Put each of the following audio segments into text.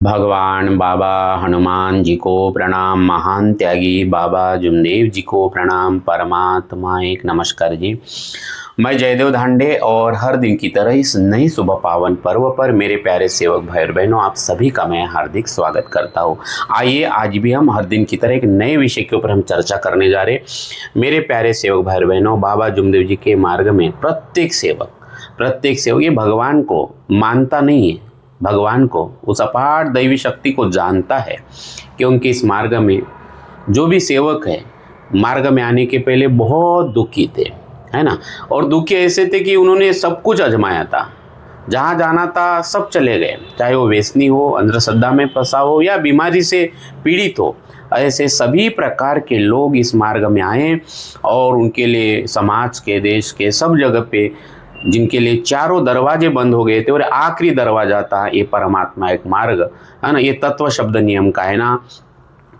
भगवान बाबा हनुमान जी को प्रणाम। महान त्यागी बाबा जुमदेव जी को प्रणाम। परमात्मा एक नमस्कार जी। मैं जयदेव धांडे और हर दिन की तरह इस नई सुबह पावन पर्व पर मेरे प्यारे सेवक भाई और बहनों, आप सभी का मैं हार्दिक स्वागत करता हूँ। आइए आज भी हम हर दिन की तरह एक नए विषय के ऊपर हम चर्चा करने जा रहे। मेरे प्यारे सेवक भाई और बहनों, बाबा जुमदेव जी के मार्ग में प्रत्येक सेवक ये भगवान को मानता नहीं है, भगवान को, उस अपार दैवी शक्ति को जानता है। क्योंकि इस मार्ग में जो भी सेवक है, मार्ग में आने के पहले बहुत दुखी थे, है ना। और दुखी ऐसे थे कि उन्होंने सब कुछ आजमाया था, जहाँ जाना था सब चले गए, चाहे वो व्यसनी हो, अंधश्रद्धा में फंसा हो या बीमारी से पीड़ित हो। ऐसे सभी प्रकार के लोग इस मार्ग में आए और उनके लिए समाज के, देश के सब जगह पे, जिनके लिए चारों दरवाजे बंद हो गए थे और आखिरी दरवाजा था ये परमात्मा एक मार्ग, है ना, ये तत्व शब्द नियम का है ना।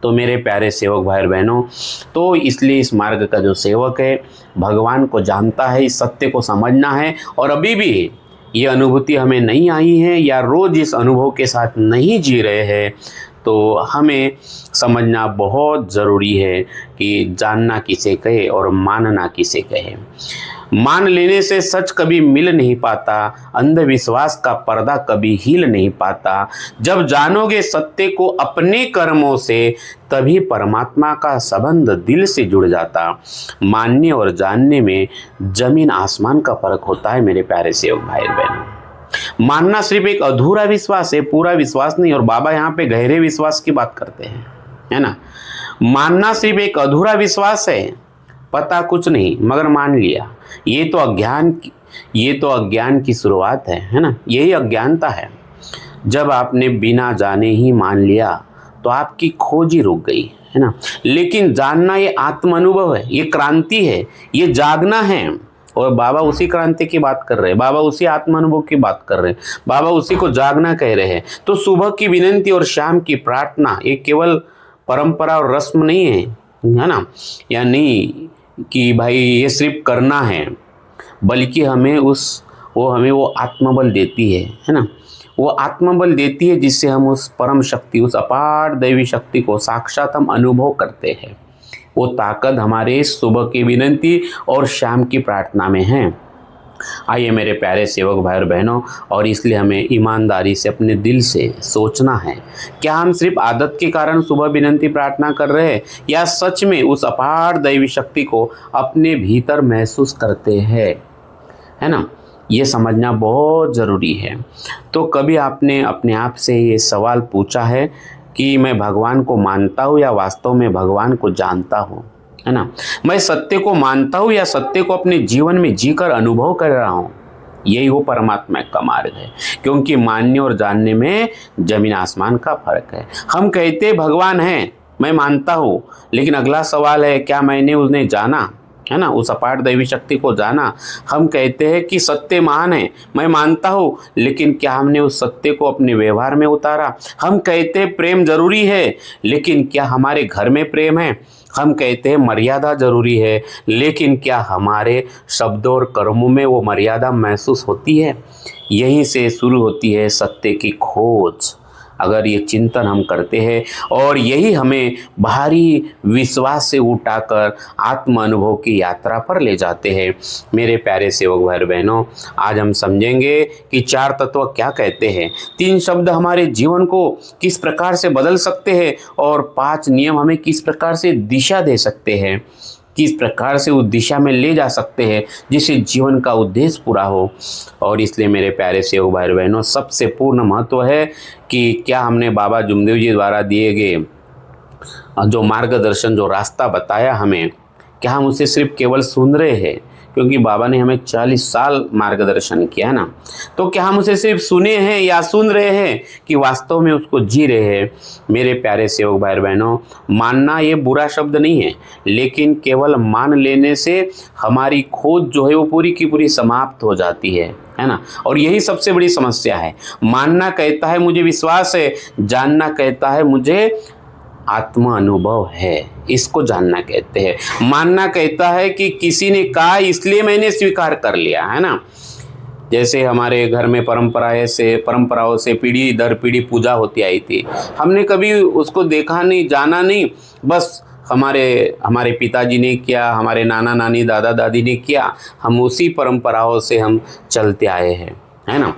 तो मेरे प्यारे सेवक भाई और बहनों, तो इसलिए इस मार्ग का जो सेवक है भगवान को जानता है, इस सत्य को समझना है। और अभी भी ये अनुभूति हमें नहीं आई है या रोज इस अनुभव के साथ नहीं जी रहे हैं, तो हमें समझना बहुत ज़रूरी है कि जानना किसे कहे और मानना किसे कहे। मान लेने से सच कभी मिल नहीं पाता, अंधविश्वास का पर्दा कभी हिल नहीं पाता। जब जानोगे सत्य को अपने कर्मों से, तभी परमात्मा का संबंध दिल से जुड़ जाता। मानने और जानने में जमीन आसमान का फर्क होता है मेरे प्यारे सेवक भाई बहनों। मानना सिर्फ एक अधूरा विश्वास है, पूरा विश्वास नहीं। और बाबा यहाँ पे गहरे विश्वास की बात करते हैं, है ना। मानना सिर्फ एक अधूरा विश्वास है, पता कुछ नहीं मगर मान लिया। ये तो अज्ञान की शुरुआत है ना। यही अज्ञानता है। जब आपने बिना जाने ही मान लिया तो आपकी खोज ही रुक गई, है ना। लेकिन जानना ये आत्म अनुभव है, ये क्रांति है, ये जागना है। और बाबा उसी क्रांति की बात कर रहे हैं, बाबा उसी आत्म अनुभव की बात कर रहे हैं, बाबा उसी को जागना कह रहे हैं। तो सुबह की विनंती और शाम की प्रार्थना ये केवल परंपरा और रस्म नहीं है ना, या नहीं कि भाई ये सिर्फ करना है, बल्कि हमें वो आत्मबल देती है ना। वो आत्मबल देती है जिससे हम उस परम शक्ति, उस अपार दैवी शक्ति को साक्षात हम अनुभव करते हैं। वो ताकत हमारे सुबह की विनंती और शाम की प्रार्थना में है। आइए मेरे प्यारे सेवक भाई और बहनों, और इसलिए हमें ईमानदारी से अपने दिल से सोचना है, क्या हम सिर्फ आदत के कारण सुबह विनंती प्रार्थना कर रहे हैं या सच में उस अपार दैवी शक्ति को अपने भीतर महसूस करते हैं, है ना। ये समझना बहुत ज़रूरी है। तो कभी आपने अपने आप से ये सवाल पूछा है कि मैं भगवान को मानता हूँ या वास्तव में भगवान को जानता हूँ, है ना। मैं सत्य को मानता हूँ या सत्य को अपने जीवन में जीकर अनुभव कर रहा हूँ। यही वो परमात्मा का मार्ग है। क्योंकि मानने और जानने में जमीन आसमान का फर्क है। हम कहते भगवान है, मैं मानता हूँ, लेकिन अगला सवाल है क्या मैंने उन्हें जाना, है ना, उस अपार दैवी शक्ति को जाना। हम कहते हैं कि सत्य महान है, मैं मानता हूँ, लेकिन क्या हमने उस सत्य को अपने व्यवहार में उतारा। हम कहते हैं प्रेम जरूरी है, लेकिन क्या हमारे घर में प्रेम है। हम कहते हैं मर्यादा जरूरी है, लेकिन क्या हमारे शब्दों और कर्मों में वो मर्यादा महसूस होती है। यहीं से शुरू होती है सत्य की खोज। अगर ये चिंतन हम करते हैं और यही हमें बाहरी विश्वास से उठाकर आत्म अनुभव की यात्रा पर ले जाते हैं। मेरे प्यारे सेवक भाई बहनों, आज हम समझेंगे कि चार तत्व क्या कहते हैं, 3 शब्द हमारे जीवन को किस प्रकार से बदल सकते हैं और 5 नियम हमें किस प्रकार से दिशा दे सकते हैं, किस प्रकार से उस दिशा में ले जा सकते हैं जिससे जीवन का उद्देश्य पूरा हो। और इसलिए मेरे प्यारे सेवक भाई बहनों, सबसे पूर्ण महत्व है कि क्या हमने बाबा जुमदेव जी द्वारा दिए गए जो मार्गदर्शन, जो रास्ता बताया हमें, क्या हम उसे सिर्फ केवल सुन रहे हैं। क्योंकि बाबा ने हमें 40 साल मार्गदर्शन किया है ना। तो क्या हम उसे सिर्फ सुने हैं या सुन रहे हैं कि वास्तव में उसको जी रहे हैं। मेरे प्यारे सेवक भाई बहनों, मानना ये बुरा शब्द नहीं है, लेकिन केवल मान लेने से हमारी खोज जो है वो पूरी की पूरी समाप्त हो जाती है ना। और यही सबसे बड़ी समस्या है। मानना कहता है मुझे विश्वास है, जानना कहता है मुझे आत्मा अनुभव है, इसको जानना कहते हैं। मानना कहता है कि किसी ने कहा इसलिए मैंने स्वीकार कर लिया, है ना। जैसे हमारे घर में परंपराओं से पीढ़ी दर पीढ़ी पूजा होती आई थी, हमने कभी उसको देखा नहीं, जाना नहीं, बस हमारे हमारे पिताजी ने किया, हमारे नाना नानी दादा दादी ने किया, हम उसी परंपराओं से हम चलते आए हैं, है ना।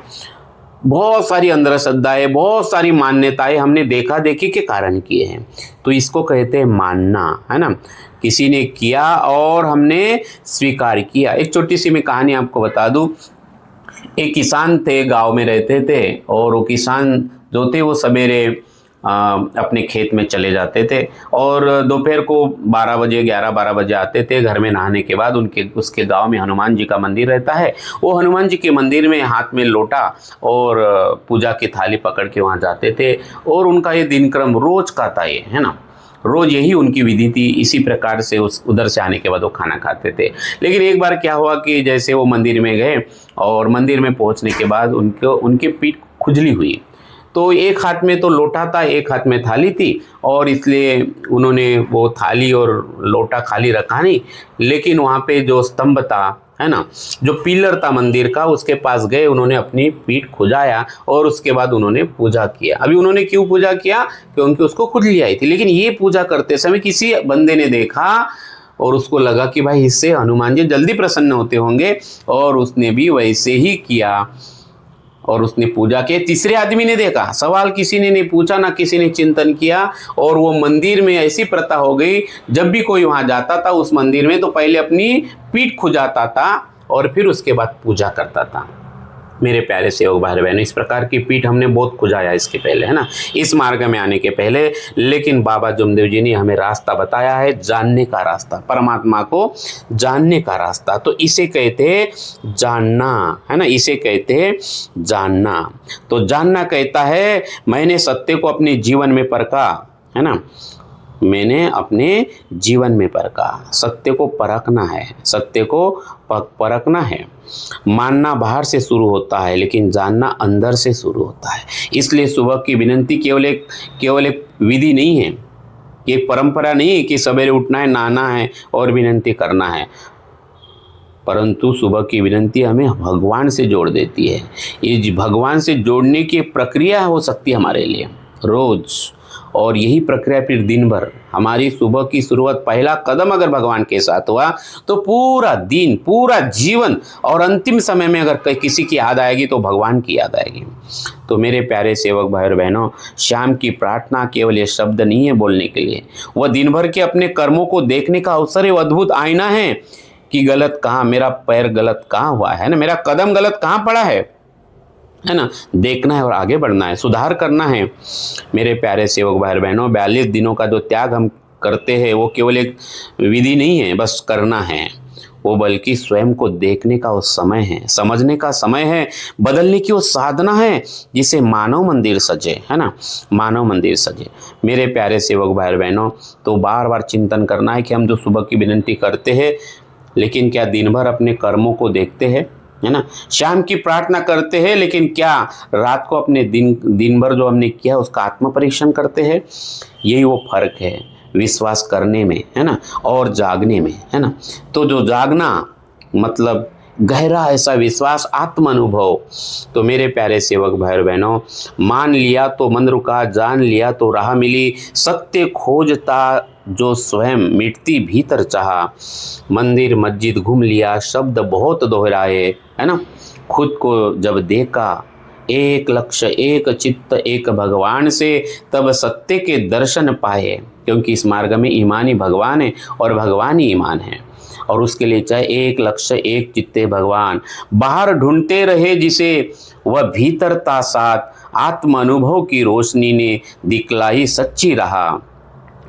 बहुत सारी अंधश्रद्धाएं, बहुत सारी मान्यताएं हमने देखा देखी के कारण किए हैं, तो इसको कहते हैं मानना, है ना। किसी ने किया और हमने स्वीकार किया। एक छोटी सी मैं कहानी आपको बता दूं। एक किसान थे, गांव में रहते थे, और वो किसान जो थे वो सवेरे अपने खेत में चले जाते थे और दोपहर को 12 बजे 11-12 बजे आते थे। घर में नहाने के बाद उसके गांव में हनुमान जी का मंदिर रहता है। वो हनुमान जी के मंदिर में हाथ में लोटा और पूजा की थाली पकड़ के वहाँ जाते थे, और उनका ये दिनक्रम रोज का था, ये है ना, रोज यही उनकी विधि थी। इसी प्रकार से उधर से आने के बाद वो खाना खाते थे। लेकिन एक बार क्या हुआ कि जैसे वो मंदिर में गए और मंदिर में पहुंचने के बाद उनके पीठ खुजली हुई। तो एक हाथ में तो लोटा था, एक हाथ में थाली थी, और इसलिए उन्होंने वो थाली और लोटा खाली रखा नहीं, लेकिन वहाँ पे जो स्तंभ था, है ना, जो पिलर था मंदिर का, उसके पास गए, उन्होंने अपनी पीठ खुजाया और उसके बाद उन्होंने पूजा किया। अभी उन्होंने क्यों पूजा किया? क्योंकि उसको खुजली आई थी। लेकिन ये पूजा करते समय किसी बंदे ने देखा और उसको लगा कि भाई इससे हनुमान जी जल्दी प्रसन्न होते होंगे, और उसने भी वैसे ही किया और उसने पूजा की। तीसरे आदमी ने देखा, सवाल किसी ने नहीं पूछा, ना किसी ने चिंतन किया, और वो मंदिर में ऐसी प्रथा हो गई, जब भी कोई वहां जाता था उस मंदिर में तो पहले अपनी पीठ खुजाता था और फिर उसके बाद पूजा करता था। मेरे प्यारे सेवक भाई बहनों, इस प्रकार की पीठ हमने बहुत खुजाया इसके पहले, है ना, इस मार्ग में आने के पहले। लेकिन बाबा जुमदेव जी ने हमें रास्ता बताया है, जानने का रास्ता, परमात्मा को जानने का रास्ता। तो इसे कहते हैं जानना, है ना, इसे कहते हैं जानना। तो जानना कहता है मैंने सत्य को अपने जीवन में परखा, है ना, मैंने अपने जीवन में परखा। सत्य को परखना है, सत्य को परखना है। मानना बाहर से शुरू होता है, लेकिन जानना अंदर से शुरू होता है। इसलिए सुबह की विनती केवल एक विधि नहीं है, ये परंपरा नहीं है कि सवेरे उठना है, नहाना है और विनती करना है, परंतु सुबह की विनती हमें भगवान से जोड़ देती है। ये भगवान से जोड़ने की प्रक्रिया हो सकती है हमारे लिए रोज, और यही प्रक्रिया फिर दिन भर। हमारी सुबह की शुरुआत, पहला कदम अगर भगवान के साथ हुआ तो पूरा दिन, पूरा जीवन, और अंतिम समय में अगर किसी की याद आएगी तो भगवान की याद आएगी। तो मेरे प्यारे सेवक भाई और बहनों, शाम की प्रार्थना केवल ये शब्द नहीं है बोलने के लिए, वह दिन भर के अपने कर्मों को देखने का अवसर है, वो अद्भुत आईना है कि गलत कहाँ, मेरा पैर गलत कहाँ हुआ है ना, मेरा कदम गलत कहाँ पड़ा है ना, देखना है और आगे बढ़ना है, सुधार करना है। मेरे प्यारे सेवक भाई बहनों, 42 दिनों का जो त्याग हम करते हैं वो केवल एक विधि नहीं है बस करना है, वो बल्कि स्वयं को देखने का वो समय है, समझने का समय है, बदलने की वो साधना है, जिसे मानव मंदिर सजे, है ना, मानव मंदिर सजे। मेरे प्यारे सेवक भाई बहनों, तो बार बार चिंतन करना है कि हम जो सुबह की विनती करते हैं, लेकिन क्या दिन भर अपने कर्मों को देखते हैं, है ना। शाम की प्रार्थना करते हैं, लेकिन क्या रात को अपने दिन भर जो हमने किया उसका आत्म परीक्षण करते हैं? यही वो फर्क है विश्वास करने में, है ना, और जागने में, है ना। तो जो जागना मतलब गहरा ऐसा विश्वास, आत्म अनुभव। तो मेरे प्यारे सेवक भाई और बहनों, मान लिया तो मन रुका, जान लिया तो राह मिली, सत्य खोजता जो स्वयं मिटती भीतर चाहा, मंदिर मस्जिद घूम लिया, शब्द बहुत दोहराए, है ना, खुद को जब देखा, एक लक्ष्य एक चित्त एक भगवान से, तब सत्य के दर्शन पाए। क्योंकि इस मार्ग में ईमान ही भगवान है और भगवान ही ईमान है, और उसके लिए चाहे एक लक्ष्य एक चित्ते भगवान, बाहर ढूंढते रहे जिसे वह भीतरता साथ, आत्म अनुभव की रोशनी ने दिखलाई सच्ची रहा।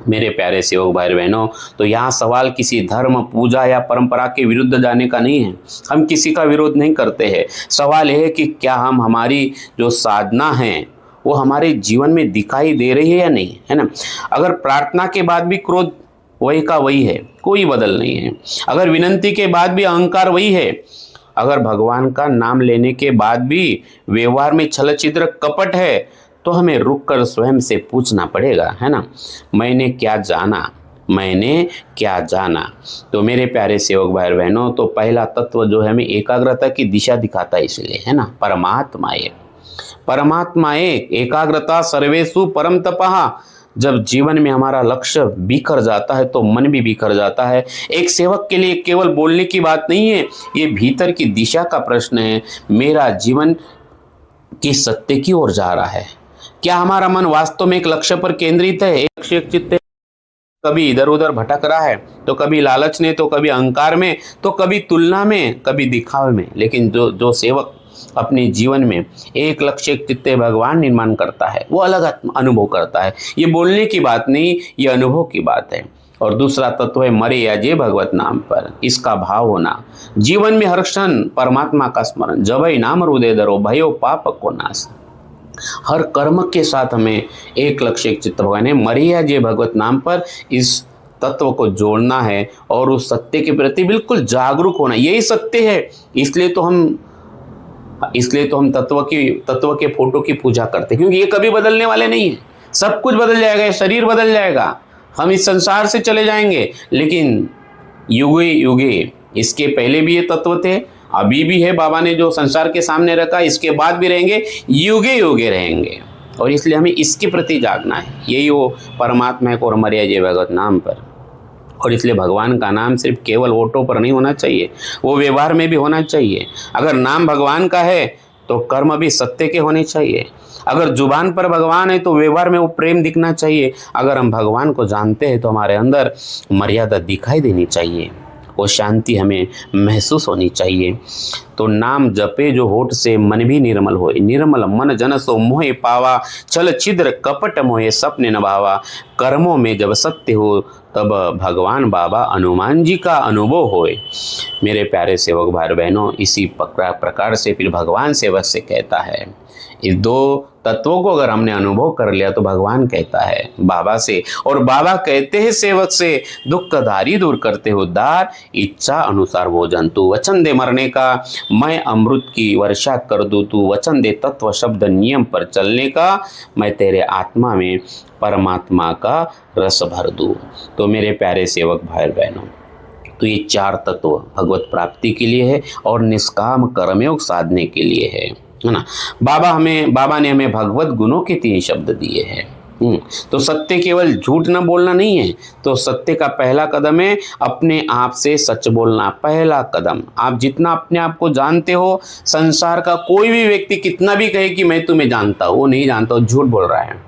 मेरे प्यारे सेवक भाई बहनों, तो यहाँ सवाल किसी धर्म, पूजा या परंपरा के विरुद्ध जाने का नहीं है। हम किसी का विरोध नहीं करते हैं। सवाल यह है कि क्या हमारी जो साधना है वो हमारे जीवन में दिखाई दे रही है या नहीं, है ना। अगर प्रार्थना के बाद भी क्रोध वही का वही है, कोई बदल नहीं है, अगर विनती के बाद भी अहंकार वही है, अगर भगवान का नाम लेने के बाद भी व्यवहार में छल छिद्र कपट है, तो हमें रुक कर स्वयं से पूछना पड़ेगा, है ना, मैंने क्या जाना, मैंने क्या जाना। तो मेरे प्यारे सेवक भाई और बहनों, तो पहला तत्व जो है हमें एकाग्रता की दिशा दिखाता है, इसलिए है ना, परमात्मा एक, परमात्मा एक, एकाग्रता सर्वेषु परम तपः। जब जीवन में हमारा लक्ष्य बिखर जाता है तो मन भी बिखर जाता है। एक सेवक के लिए केवल बोलने की बात नहीं है, ये भीतर की दिशा का प्रश्न है। मेरा जीवन किस सत्य की ओर जा रहा है? क्या हमारा मन वास्तव में एक लक्ष्य पर केंद्रित है, एक लक्ष्य एक चित्त? कभी इधर उधर भटक रहा है, तो कभी लालच ने, तो कभी अहंकार में, तो कभी तुलना में, कभी दिखावे में। लेकिन जो जो सेवक अपने जीवन में एक लक्ष्य एक चित्ते भगवान निर्माण करता है, वो अलग अनुभव करता है। ये बोलने की बात नहीं, ये अनुभव की बात है। और दूसरा तत्व है मरे या जे भगवत नाम पर, इसका भाव होना। जीवन में हर क्षण परमात्मा का स्मरण, जबई नाम हृदय धरो भयो पाप को नाश। हर कर्म के साथ हमें एक लक्ष्य एक चित्त भगवान है, मरिया जे भगवत नाम पर, इस तत्व को जोड़ना है और उस सत्य के प्रति बिल्कुल जागरूक होना। यही सत्य है, इसलिए तो हम तत्व के फोटो की पूजा करते हैं, क्योंकि ये कभी बदलने वाले नहीं है। सब कुछ बदल जाएगा, शरीर बदल जाएगा, हम इस संसार से चले जाएंगे, लेकिन युगे युगे इसके पहले भी ये तत्व थे, अभी भी है। बाबा ने जो संसार के सामने रखा, इसके बाद भी रहेंगे, युगे युगे रहेंगे। और इसलिए हमें इसके प्रति जागना है। यही वो परमात्मा है और मर्या जय भगवत नाम पर। और इसलिए भगवान का नाम सिर्फ केवल ओठों पर नहीं होना चाहिए, वो व्यवहार में भी होना चाहिए। अगर नाम भगवान का है तो कर्म भी सत्य के होने चाहिए। अगर जुबान पर भगवान है तो व्यवहार में वो प्रेम दिखना चाहिए। अगर हम भगवान को जानते हैं तो हमारे अंदर मर्यादा दिखाई देनी चाहिए, वो शांति हमें महसूस होनी चाहिए। तो नाम जपे जो होठ से मन भी निर्मल होए, निर्मल मन जन सो मोहे पावा, छल छिद्र कपट मोहे सपने न भावा। कर्मों में जब सत्य हो तब भगवान बाबा हनुमान जी का अनुभव होए। मेरे प्यारे सेवक भाई बहनों, इसी प्रकार से फिर भगवान सेवक से कहता है। इस दो तत्वों को अगर हमने अनुभव कर लिया तो भगवान कहता है बाबा से, और बाबा कहते हैं सेवक से, दुख धारी दूर करते हो उद्धार, इच्छा अनुसार भोजन। तू वचन दे मरने का, मैं अमृत की वर्षा कर दूं। तू वचन दे तत्व शब्द नियम पर चलने का, मैं तेरे आत्मा में परमात्मा का रस भर दूं। तो मेरे प्यारे सेवक भाई बहनों, तो ये चार तत्व भगवत प्राप्ति के लिए है और निष्काम कर्मयोग साधने के लिए है ना। बाबा ने हमें भगवत गुणों के 3 शब्द दिए हैं। तो सत्य केवल झूठ न बोलना नहीं है, तो सत्य का पहला कदम है अपने आप से सच बोलना। पहला कदम, आप जितना अपने आप को जानते हो, संसार का कोई भी व्यक्ति कितना भी कहे कि मैं तुम्हें जानता हूँ, वो नहीं जानता, झूठ बोल रहा है।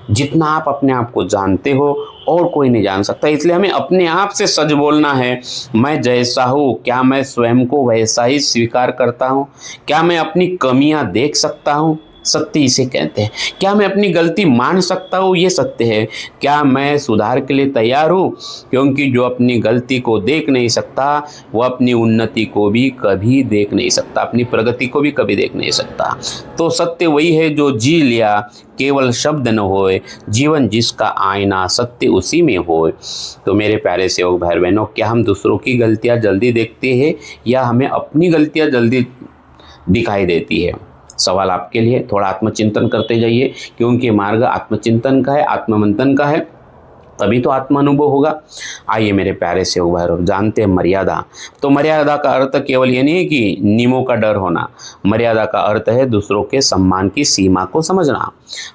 जितना आप अपने आप को जानते हो और कोई नहीं जान सकता, इसलिए हमें अपने आप से सच बोलना है। मैं जैसा हूँ, क्या मैं स्वयं को वैसा ही स्वीकार करता हूँ? क्या मैं अपनी कमियां देख सकता हूँ? सत्य इसे कहते हैं। क्या मैं अपनी गलती मान सकता हूँ? ये सत्य है। क्या मैं सुधार के लिए तैयार हूँ? क्योंकि जो अपनी गलती को देख नहीं सकता वो अपनी उन्नति को भी कभी देख नहीं सकता, अपनी प्रगति को भी कभी देख नहीं सकता। तो सत्य वही है जो जी लिया, केवल शब्द न होए, जीवन जिसका आईना सत्य उसी में होए। तो मेरे प्यारे सेवक भाई बहनों, क्या हम दूसरों की गलतियाँ जल्दी देखते हैं या हमें अपनी गलतियाँ जल्दी दिखाई देती है? सवाल आपके लिए। थोड़ा आत्मचिंतन करते जाइए, क्योंकि मार्ग आत्मचिंतन का है, आत्ममंथन का है, तभी तो आत्मानुभव होगा। आइए मेरे प्यारे से भाई, जानते हैं मर्यादा। तो मर्यादा का अर्थ केवल ये नहीं है कि नियमों का डर होना। मर्यादा का अर्थ है दूसरों के सम्मान की सीमा को समझना।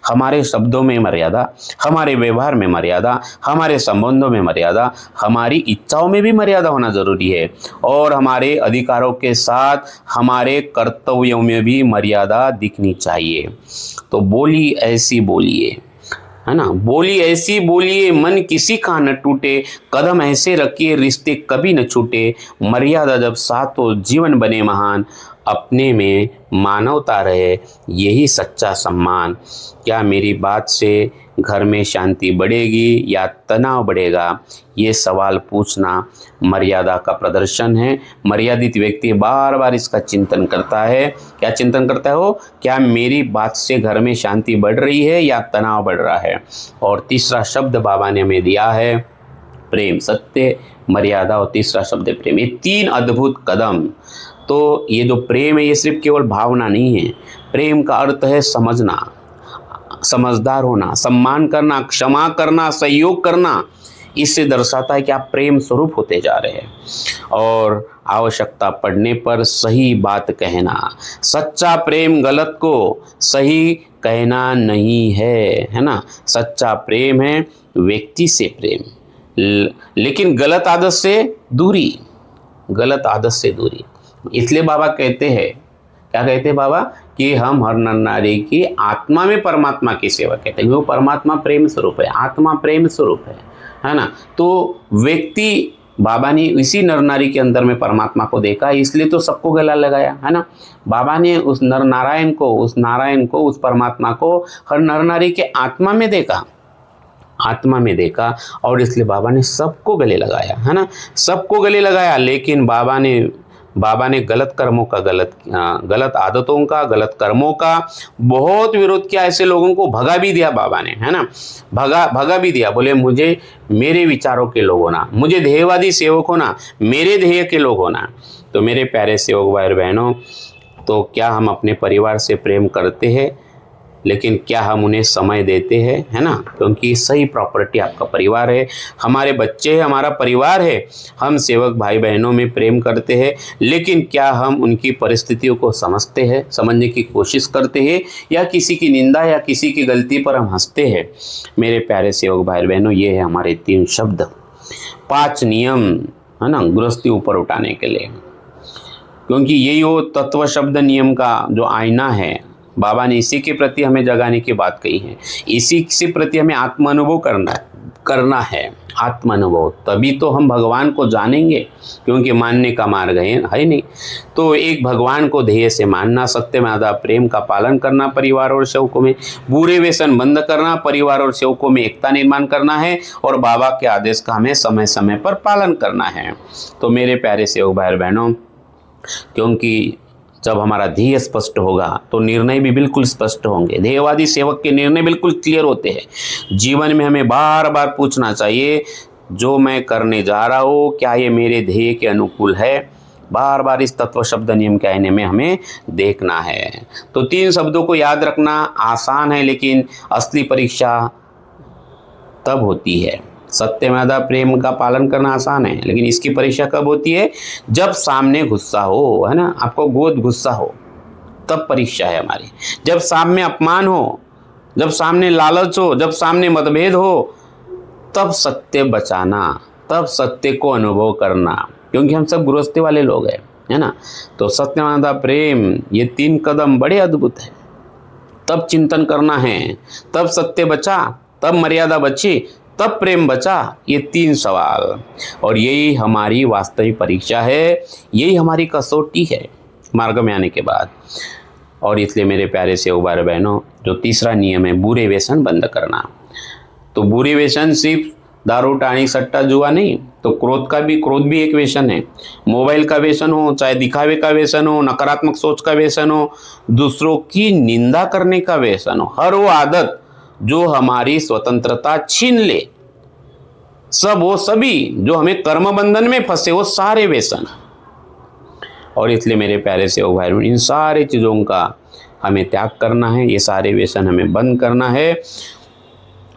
हमारे शब्दों में मर्यादा, हमारे व्यवहार में मर्यादा, हमारे संबंधों में मर्यादा, हमारी इच्छाओं में भी मर्यादा होना जरूरी है। और हमारे अधिकारों के साथ हमारे कर्तव्यों में भी मर्यादा दिखनी चाहिए। तो बोली ऐसी बोलिए, है ना, बोली ऐसी बोलिए मन किसी का न टूटे, कदम ऐसे रखिए रिश्ते कभी न छूटे। मर्यादा जब साथ हो जीवन बने महान, अपने में मानवता रहे यही सच्चा सम्मान। क्या मेरी बात से घर में शांति बढ़ेगी या तनाव बढ़ेगा? ये सवाल पूछना मर्यादा का प्रदर्शन है। मर्यादित व्यक्ति बार बार इसका चिंतन करता है। क्या चिंतन करता है वो? क्या मेरी बात से घर में शांति बढ़ रही है या तनाव बढ़ रहा है? और तीसरा शब्द बाबा ने हमें दिया है प्रेम। सत्य, मर्यादा और तीसरा शब्द प्रेम। ये 3 अद्भुत कदम। तो ये जो प्रेम है ये सिर्फ केवल भावना नहीं है। प्रेम का अर्थ है समझना, समझदार होना, सम्मान करना, क्षमा करना, सहयोग करना। इससे दर्शाता है कि आप प्रेम स्वरूप होते जा रहे हैं। और आवश्यकता पड़ने पर सही बात कहना, सच्चा प्रेम गलत को सही कहना नहीं है ना। सच्चा प्रेम है व्यक्ति से प्रेम, लेकिन गलत आदत से दूरी, गलत आदत से दूरी। इसलिए बाबा कहते हैं, क्या कहते हैं बाबा, कि हम हर नर नारी की आत्मा में परमात्मा की सेवा कहते हैं। वो परमात्मा प्रेम स्वरूप है, आत्मा प्रेम स्वरूप है ना। तो व्यक्ति, बाबा ने इसी नर नारी के अंदर में परमात्मा को देखा, इसलिए तो सबको गला लगाया, है ना। बाबा ने उस नर नारायण को, उस नारायण को, उस परमात्मा को हर नर नारी के आत्मा में देखा, आत्मा में देखा, और इसलिए बाबा ने सबको गले लगाया, है ना, सबको गले लगाया। लेकिन बाबा ने गलत कर्मों का, गलत आदतों का, गलत कर्मों का बहुत विरोध किया। ऐसे लोगों को भगा भी दिया बाबा ने, है ना, भगा भी दिया। बोले मुझे मेरे विचारों के लोग होना, मुझे ध्येयवादी सेवक होना, मेरे ध्येय के लोग होना। तो मेरे प्यारे सेवक भाई बहनों, तो क्या हम अपने परिवार से प्रेम करते हैं, लेकिन क्या हम उन्हें समय देते हैं, है ना। क्योंकि सही प्रॉपर्टी आपका परिवार है, हमारे बच्चे हैं, हमारा परिवार है। हम सेवक भाई बहनों में प्रेम करते हैं, लेकिन क्या हम उनकी परिस्थितियों को समझते हैं, समझने की कोशिश करते हैं, या किसी की निंदा या किसी की गलती पर हम हंसते हैं। मेरे प्यारे सेवक भाई बहनों, ये है हमारे 3 शब्द, 5 नियम, है ना, गृहस्थी ऊपर उठाने के लिए। क्योंकि यही वो तत्व शब्द नियम का जो आईना है, बाबा ने इसी के प्रति हमें जगाने की बात कही है। इसी के प्रति हमें आत्मानुभव करना है, आत्मानुभव। तभी तो हम भगवान को जानेंगे, क्योंकि मानने का मार्ग है नहीं। तो एक भगवान को ध्येय से मानना, सत्य में आधा प्रेम का पालन करना, परिवार और सेवकों में बुरे व्यसन बंद करना, परिवार और सेवकों में एकता निर्माण करना है, और बाबा के आदेश का हमें समय समय पर पालन करना है। तो मेरे प्यारे सेवक भाई बहनों, क्योंकि जब हमारा ध्येय स्पष्ट होगा तो निर्णय भी बिल्कुल स्पष्ट होंगे। ध्येयवादी सेवक के निर्णय बिल्कुल क्लियर होते हैं। जीवन में हमें बार बार पूछना चाहिए, जो मैं करने जा रहा हूँ क्या ये मेरे ध्येय के अनुकूल है। बार बार इस तत्व शब्द नियम के आईने में हमें देखना है। तो 3 शब्दों को याद रखना आसान है, लेकिन असली परीक्षा तब होती है। सत्यमेव प्रेम का पालन करना आसान है, लेकिन इसकी परीक्षा कब होती है, जब सामने गुस्सा हो, है ना, आपको गोद गुस्सा हो, तब परीक्षा है हमारी। जब सामने अपमान हो, जब सामने लालच हो, जब सामने मतभेद हो, तब सत्य बचाना, तब सत्य को अनुभव करना, क्योंकि हम सब गृहस्थी वाले लोग हैं, है ना। तो सत्यमेव प्रेम, ये 3 कदम बड़े अद्भुत है। तब चिंतन करना है, तब सत्य बचा, तब मर्यादा बची, तब प्रेम बचा। ये 3 सवाल, और यही हमारी वास्तविक परीक्षा है, यही हमारी कसौटी है मार्ग में आने के बाद। और इसलिए मेरे प्यारे सेवक भाई बहनों, जो तीसरा नियम है बुरे व्यसन बंद करना। तो बुरे व्यसन सिर्फ दारू टाणी सट्टा जुआ नहीं, तो क्रोध भी एक व्यसन है। मोबाइल का व्यसन हो, चाहे दिखावे का व्यसन हो, नकारात्मक सोच का व्यसन हो, दूसरों की निंदा करने का व्यसन हो, हर वो आदत जो हमारी स्वतंत्रता छीन ले, वो सभी जो हमें कर्म बंधन में फंसे, वो सारे व्यसन। और इसलिए मेरे प्यारे सेवक भाई, इन सारी चीज़ों का हमें त्याग करना है, ये सारे व्यसन हमें बंद करना है।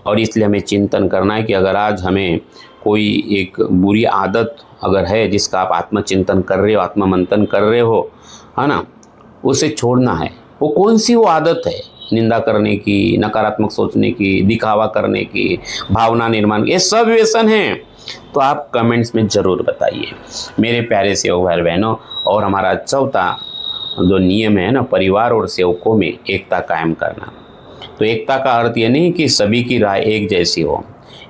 और इसलिए हमें चिंतन करना है कि अगर आज हमें कोई एक बुरी आदत अगर है, जिसका आप आत्मचिंतन कर रहे हो, आत्ममंथन कर रहे हो, है ना, उसे छोड़ना है। वो कौन सी वो आदत है, निंदा करने की, नकारात्मक सोचने की, दिखावा करने की, भावना निर्माण की, ये सब व्यसन हैं। तो आप कमेंट्स में ज़रूर बताइए मेरे प्यारे सेवक भाई बहनों। और हमारा चौथा जो नियम है ना, परिवार और सेवकों में एकता कायम करना। तो एकता का अर्थ ये नहीं कि सभी की राय एक जैसी हो।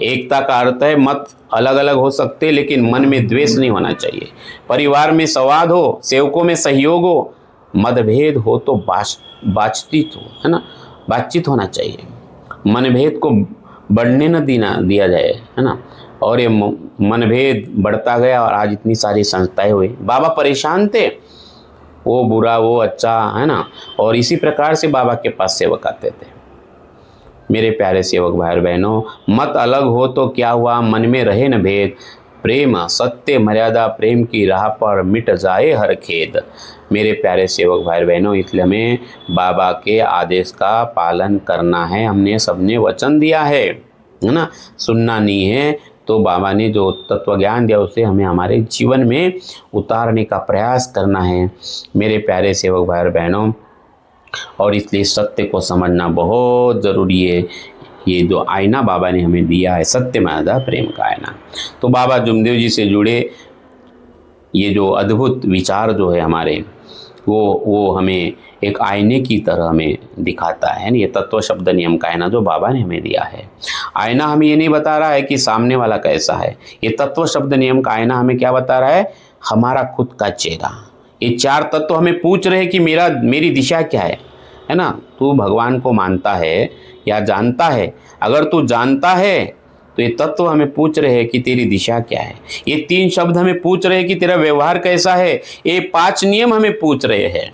एकता का अर्थ है मत अलग अलग हो सकते, लेकिन मन में द्वेष नहीं होना चाहिए। परिवार में संवाद हो, सेवकों में सहयोग हो, मतभेद हो तो बातचीत हो, है ना, बातचीत होना चाहिए। मनभेद को बढ़ने न दिया जाए, है ना। और ये मनभेद बढ़ता गया और आज इतनी सारी संस्थाएं हुई। बाबा परेशान थे, वो बुरा वो अच्छा, है ना। और इसी प्रकार से बाबा के पास सेवक आते थे। मेरे प्यारे सेवक भाई बहनों, मत अलग हो तो क्या हुआ, मन में रहे न भेद, प्रेम सत्य मर्यादा प्रेम की राह पर मिट जाए हर खेद। मेरे प्यारे सेवक भाई बहनों, इसलिए हमें बाबा के आदेश का पालन करना है। हमने सबने वचन दिया है ना, सुनना नहीं है तो बाबा ने जो तत्व ज्ञान दिया उसे हमें हमारे जीवन में उतारने का प्रयास करना है मेरे प्यारे सेवक भाई और बहनों। और इसलिए सत्य को समझना बहुत ज़रूरी है। ये जो आईना बाबा ने हमें दिया है, सत्य में आधा प्रेम का आईना। तो बाबा जुमदेव जी से जुड़े ये जो अद्भुत विचार जो है हमारे, वो हमें एक आईने की तरह हमें दिखाता है। ये तत्व शब्द नियम का आईना जो बाबा ने हमें दिया है। आईना हमें ये नहीं बता रहा है कि सामने वाला कैसा है, ये तत्व शब्द नियम का आईना हमें क्या बता रहा है, हमारा खुद का चेहरा। ये चार तत्व हमें पूछ रहे हैं कि मेरी दिशा क्या है ना। तू भगवान को मानता है या जानता है? अगर तू जानता है तो ये तत्व हमें पूछ रहे हैं कि तेरी दिशा क्या है। ये 3 शब्द हमें पूछ रहे हैं कि तेरा व्यवहार कैसा है। ये 5 नियम हमें पूछ रहे हैं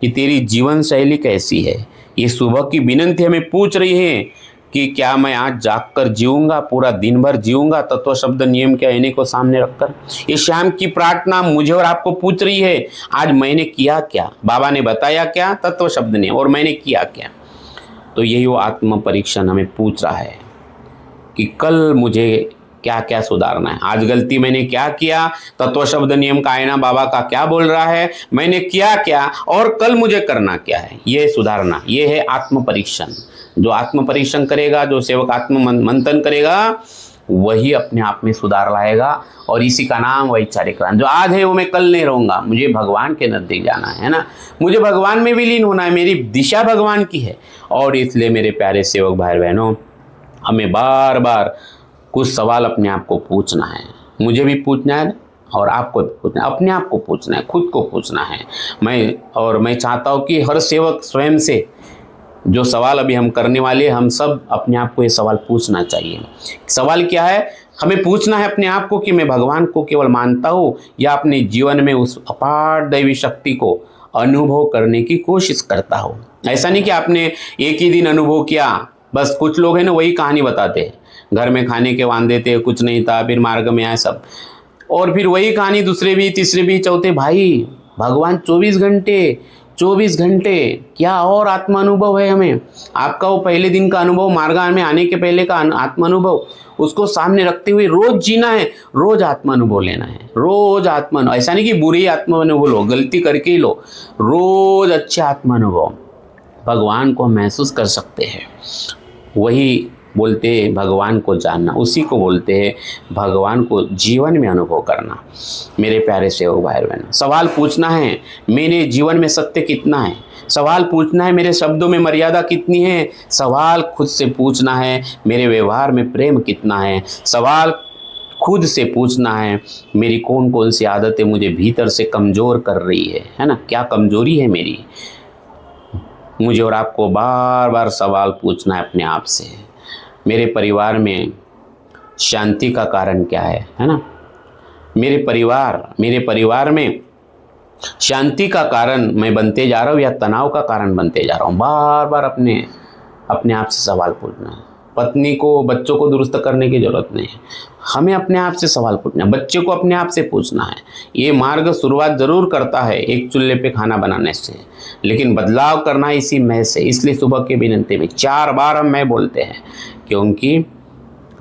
कि तेरी जीवन शैली कैसी है। ये सुबह की विनंती हमें पूछ रही है कि क्या मैं आज जागकर जीऊंगा, पूरा दिन भर जीऊंगा तत्व शब्द नियम के आईने को सामने रखकर। ये शाम की प्रार्थना मुझे और आपको पूछ रही है, आज मैंने किया क्या, बाबा ने बताया क्या तत्व शब्द नियम, और मैंने किया क्या। तो यही वो आत्म परीक्षण हमें पूछ रहा है कि कल मुझे क्या क्या सुधारना है। आज गलती मैंने क्या किया, तत्व शब्द नियम का आईना बाबा का क्या बोल रहा है, मैंने किया क्या, और कल मुझे करना क्या है, ये सुधारना। ये है आत्म परीक्षण। जो आत्म परीक्षण करेगा, जो सेवक आत्म मंथन करेगा, वही अपने आप में सुधार लाएगा। और इसी का नाम वैचारिक क्रांति। जो आज है वो मैं कल नहीं रहूँगा, मुझे भगवान के नज़दीक जाना है ना, मुझे भगवान में विलीन होना है, मेरी दिशा भगवान की है। और इसलिए मेरे प्यारे सेवक भाई बहनों, हमें बार बार कुछ सवाल अपने आप को पूछना है। मुझे भी पूछना है और आपको भी पूछना है, अपने आप को पूछना है, खुद को पूछना है। मैं चाहता हूँ कि हर सेवक स्वयं से जो सवाल अभी हम करने वाले, हम सब अपने आप को ये सवाल पूछना चाहिए। सवाल क्या है, हमें पूछना है अपने आप को कि मैं भगवान को केवल मानता हूँ या अपने जीवन में उस अपार दैवी शक्ति को अनुभव करने की कोशिश करता हूँ। ऐसा नहीं कि आपने एक ही दिन अनुभव किया, बस कुछ लोग हैं ना वही कहानी बताते हैं, घर में खाने के वांदे थे, कुछ नहीं था, फिर मार्ग में आए सब, और फिर वही कहानी दूसरे भी, तीसरे भी, चौथे। भाई भगवान 24 घंटे क्या और आत्मा अनुभव है हमें। आपका वो पहले दिन का अनुभव, मार्ग में आने के पहले का आत्मा अनुभव, उसको सामने रखते हुए रोज जीना है, रोज आत्मा अनुभव लेना है, रोज आत्मा। ऐसा नहीं कि बुरी आत्मा अनुभव लो, गलती करके ही लो, रोज अच्छे आत्मा अनुभव भगवान को महसूस कर सकते हैं। वही बोलते हैं भगवान को जानना, उसी को बोलते हैं भगवान को जीवन में अनुभव करना। मेरे प्यारे सेवक भाई बहनों, सवाल पूछना है मेरे जीवन में सत्य कितना है, सवाल पूछना है मेरे शब्दों में मर्यादा कितनी है, सवाल खुद से पूछना है मेरे व्यवहार में प्रेम कितना है, सवाल खुद से पूछना है मेरी कौन कौन सी आदतें मुझे भीतर से कमज़ोर कर रही है ना, क्या कमज़ोरी है मेरी। मुझे और आपको बार बार सवाल पूछना है अपने आप से, मेरे परिवार में शांति का कारण क्या है ना। मेरे परिवार में शांति का कारण मैं बनते जा रहा हूँ या तनाव का कारण बनते जा रहा हूँ। बार बार अपने आप से सवाल पूछना है। पत्नी को, बच्चों को दुरुस्त करने की ज़रूरत नहीं है, हमें अपने आप से सवाल पूछना है, बच्चे को अपने आप से पूछना है। ये मार्ग शुरुआत ज़रूर करता है एक चूल्हे पे खाना बनाने से, लेकिन बदलाव करना है इसी मैं से। इसलिए सुबह के विनंती में 4 बार हम मैं बोलते हैं, क्योंकि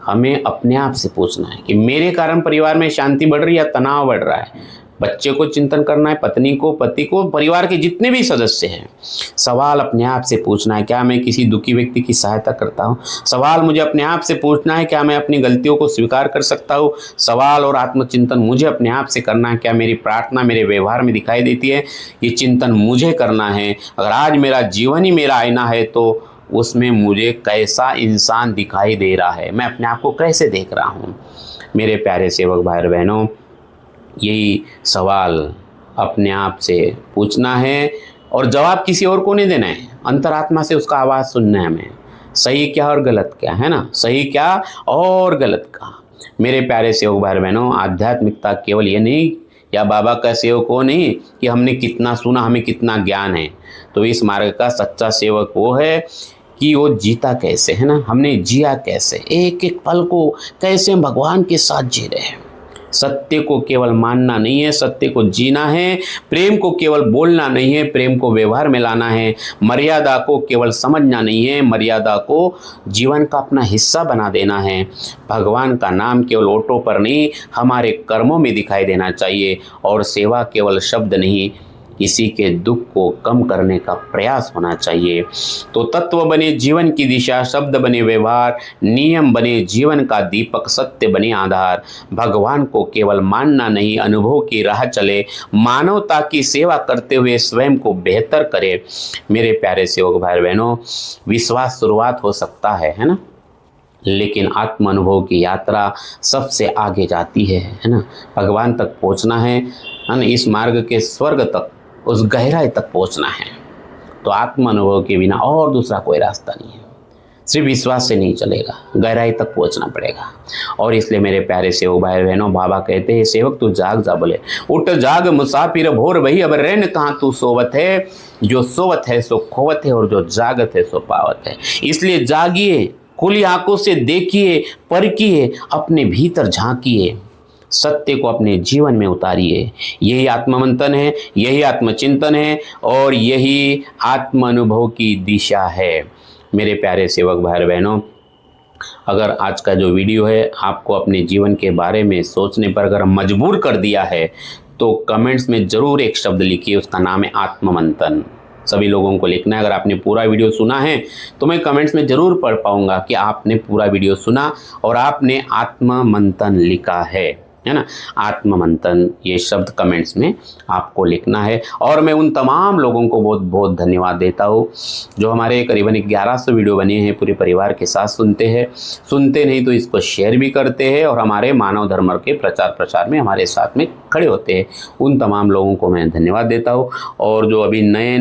हमें अपने आप से पूछना है कि मेरे कारण परिवार में शांति बढ़ रही है या तनाव बढ़ रहा है। बच्चे को चिंतन करना है, पत्नी को, पति को, परिवार के जितने भी सदस्य हैं, सवाल अपने आप से पूछना है क्या मैं किसी दुखी व्यक्ति की सहायता करता हूँ। सवाल मुझे अपने आप से पूछना है क्या मैं अपनी गलतियों को स्वीकार कर सकता हूँ। सवाल और आत्मचिंतन मुझे अपने आप से करना है, क्या मेरी प्रार्थना मेरे व्यवहार में दिखाई देती है। ये चिंतन मुझे करना है। अगर आज मेरा जीवन ही मेरा आईना है तो उसमें मुझे कैसा इंसान दिखाई दे रहा है, मैं अपने आप को कैसे देख रहा हूँ। मेरे प्यारे सेवक भाई बहनों, यही सवाल अपने आप से पूछना है और जवाब किसी और को नहीं देना है, अंतरात्मा से उसका आवाज़ सुनना है हमें। सही क्या और गलत क्या है ना, सही क्या और गलत क्या। मेरे प्यारे सेवक भाई बहनों, आध्यात्मिकता केवल ये नहीं या बाबा का सेवक हो नहीं कि हमने कितना सुना, हमें कितना ज्ञान है। तो इस मार्ग का सच्चा सेवक वो है कि वो जीता कैसे है ना, हमने जिया कैसे, एक एक पल को कैसे हम भगवान के साथ जी रहे हैं। सत्य को केवल मानना नहीं है, सत्य को जीना है। प्रेम को केवल बोलना नहीं है, प्रेम को व्यवहार में लाना है। मर्यादा को केवल समझना नहीं है, मर्यादा को जीवन का अपना हिस्सा बना देना है। भगवान का नाम केवल ओठों पर नहीं, हमारे कर्मों में दिखाई देना चाहिए। और सेवा केवल शब्द नहीं, किसी के दुख को कम करने का प्रयास होना चाहिए। तो तत्व बने जीवन की दिशा, शब्द बने व्यवहार, नियम बने जीवन का दीपक, सत्य बने आधार। भगवान को केवल मानना नहीं, अनुभव की राह चले, मानवता की सेवा करते हुए स्वयं को बेहतर करे। मेरे प्यारे सेवक भाई बहनों, विश्वास शुरुआत हो सकता है ना, लेकिन आत्म अनुभव की यात्रा सबसे आगे जाती है ना। भगवान तक पहुंचना है ना, इस मार्ग के स्वर्ग तक, उस गहराई तक पहुंचना है। तो आत्म अनुभव के बिना और दूसरा कोई रास्ता नहीं है। सिर्फ विश्वास से नहीं चलेगा, गहराई तक पहुंचना पड़ेगा। और इसलिए मेरे प्यारे सेवक भाई बहनों, बाबा कहते हैं सेवक तू जाग जा, बोले उठ जाग मुसाफिर भोर वही, अब रैन कहाँ तू सोवत है। जो सोवत है सो खोवत है, और जो जागत है सो पावत है। इसलिए जागिए, खुली आंखों से देखिए, परखिए, अपने भीतर झांकिए, सत्य को अपने जीवन में उतारिए। यही आत्ममंथन है, यही आत्मचिंतन है, और यही आत्म अनुभव की दिशा है। मेरे प्यारे सेवक भाई बहनों, अगर आज का जो वीडियो है आपको अपने जीवन के बारे में सोचने पर अगर मजबूर कर दिया है, तो कमेंट्स में ज़रूर एक शब्द लिखिए, उसका नाम है आत्ममंथन। सभी लोगों को लिखना है। अगर आपने पूरा वीडियो सुना है तो मैं कमेंट्स में ज़रूर पढ़ पाऊंगा कि आपने पूरा वीडियो सुना और आपने आत्ममंथन लिखा है ना। आत्ममंथन ये शब्द कमेंट्स में आपको लिखना है। और मैं उन तमाम लोगों को बहुत बहुत धन्यवाद देता हूँ जो हमारे करीबन 1100 वीडियो बने हैं, पूरे परिवार के साथ सुनते हैं, सुनते नहीं तो इसको शेयर भी करते हैं, और हमारे मानव धर्म के प्रचार प्रसार में हमारे साथ में खड़े होते हैं। उन तमाम लोगों को मैं धन्यवाद देता हूँ। और जो अभी नए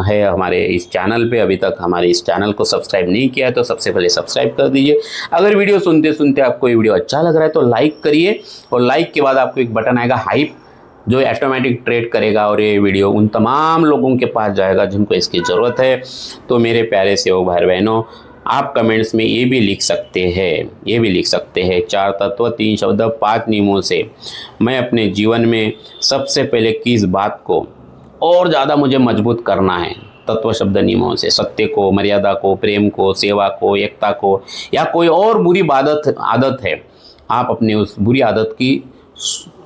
है हमारे इस चैनल पे, अभी तक हमारे इस चैनल को सब्सक्राइब नहीं किया है तो सबसे पहले सब्सक्राइब कर दीजिए। अगर वीडियो सुनते सुनते आपको ये वीडियो अच्छा लग रहा है तो लाइक करिए, और लाइक के बाद आपको एक बटन आएगा हाइप, जो ऑटोमेटिक ट्रेड करेगा और ये वीडियो उन तमाम लोगों के पास जाएगा जिनको इसकी ज़रूरत है। तो मेरे प्यारे सेवक भाई बहनों, आप कमेंट्स में ये भी लिख सकते हैं 4 तत्व, 3 शब्द, 5 नियमों से मैं अपने जीवन में सबसे पहले किस बात को और ज़्यादा मुझे मजबूत करना है। तत्व शब्द नियमों से सत्य को, मर्यादा को, प्रेम को, सेवा को, एकता को, या कोई और बुरी आदत है, आप अपने उस बुरी आदत की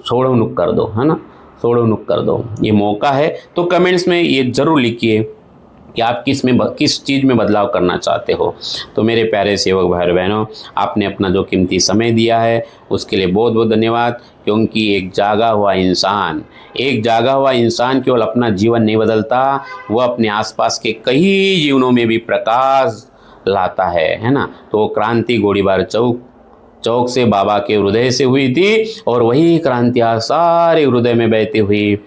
छोड़ो नुक कर दो, है ना, छोड़ो नुक कर दो। ये मौका है। तो कमेंट्स में ये ज़रूर लिखिए कि आप किस चीज़ में बदलाव करना चाहते हो। तो मेरे प्यारे सेवक भाई बहनों, आपने अपना जो कीमती समय दिया है उसके लिए बहुत बहुत धन्यवाद। क्योंकि एक जागा हुआ इंसान केवल अपना जीवन नहीं बदलता, वह अपने आसपास के कई जीवनों में भी प्रकाश लाता है ना। तो क्रांति गोलीबार चौक से बाबा के हृदय से हुई थी, और वही क्रांति आज सारे हृदय में बहती हुई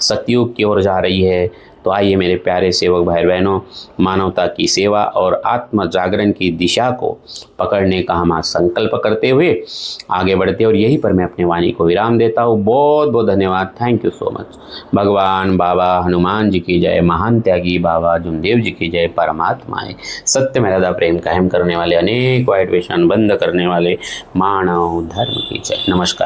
सतयुग की ओर जा रही है। तो आइए मेरे प्यारे सेवक भाई बहनों, मानवता की सेवा और आत्म जागरण की दिशा को पकड़ने का हम आज संकल्प करते हुए आगे बढ़ते, और यहीं पर मैं अपने वाणी को विराम देता हूँ। बहुत बहुत धन्यवाद। Thank you so much. भगवान बाबा हनुमान जी की जय, महान त्यागी बाबा जुमदेव जी की जय, परमात्माएं सत्य मर्यादा प्रेम कायम करने वाले, अनेक वाइट वेशन बंद करने वाले मानव धर्म की जय। नमस्कार।